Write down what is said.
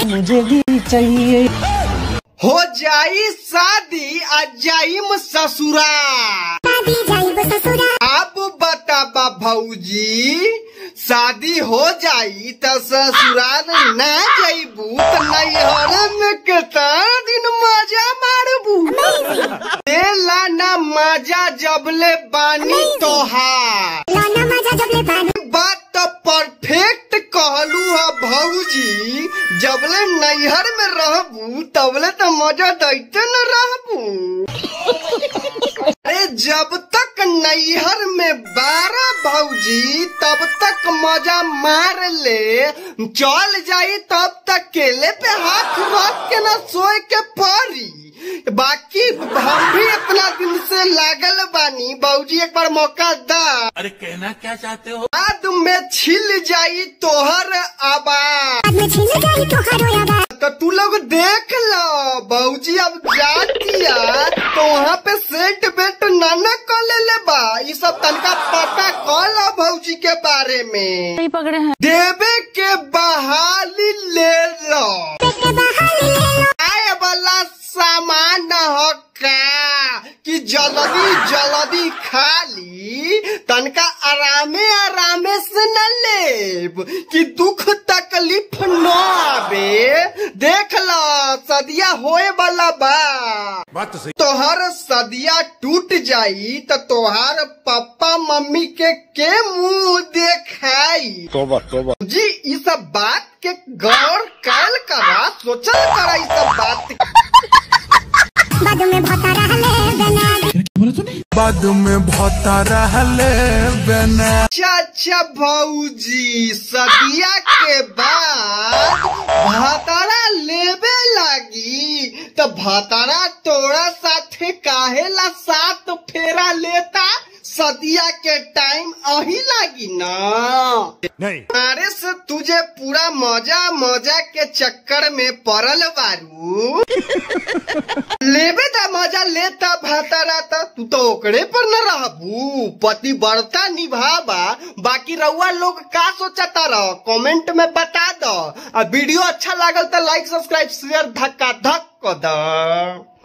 मुझे भी चाहिए। हो जाई शादी आ जाइम ससुरा। अब बताबा भौजी, शादी हो जाई त ससुराल ना जाइबू त नैहर में कितना दिन मजा मारबू। ला ना मजा जबले बानी तोहार। बात तो परफेक्ट कहलू है भौजी, जबले नैहर में रहबू तबले तो मजा दैते न रहबू। अरे जब तक नैहर में बारा भौजी तब तक मजा मार ले, चल जाई तब तक केले पे हाथ रख के न सोए के पड़ी। बाकी हम भी इतना दिन से लागल बानी, भौजी एक बार मौका दा। अरे कहना क्या चाहते हो? बाद में छिल जाई तोहर आवाज। तो तू लोग देख लो भौजी अब जातिया तो वहाँ पे सेट बेट नाना कर ले बा। ये सब तनका पता कल भौजी के बारे में नहीं पकड़े हैं। देवे के बहाली ले लो। आए वाला सामान हो का कि जल्दी जल्दी खाली तनका आरामे से न लेब कि दुख तकलीफ न आवे। देख लो सदिया होए वाला बा। बात तो सही। तोहर सदिया टूट जाई तो तोहार पापा मम्मी के मुंह देखाई। तोबा तोबा जी ये सब बात के गौर कैल करा, सोचल करा ये सब बात। बाद में भता रहले बना। अच्छा भौजी, सदिया के बाद भतारा लेबे लागी तो भतारा तोरा साथे काहेला साथ फेरा लेता? सदिया के टाइम अही लागी ना। नहीं अरे से तुझे पूरा मजा के चक्कर में पड़ल बारू। लेबे ता मजा लेता भतारा ता तू तो ओकरे पर न रहबू। पति बढ़ता निभावा। बाकी रउआ लोग का सोचता रहो कमेंट में बता दो। वीडियो अच्छा लागल तो लाइक सब्सक्राइब शेयर धक्का धक कर दो।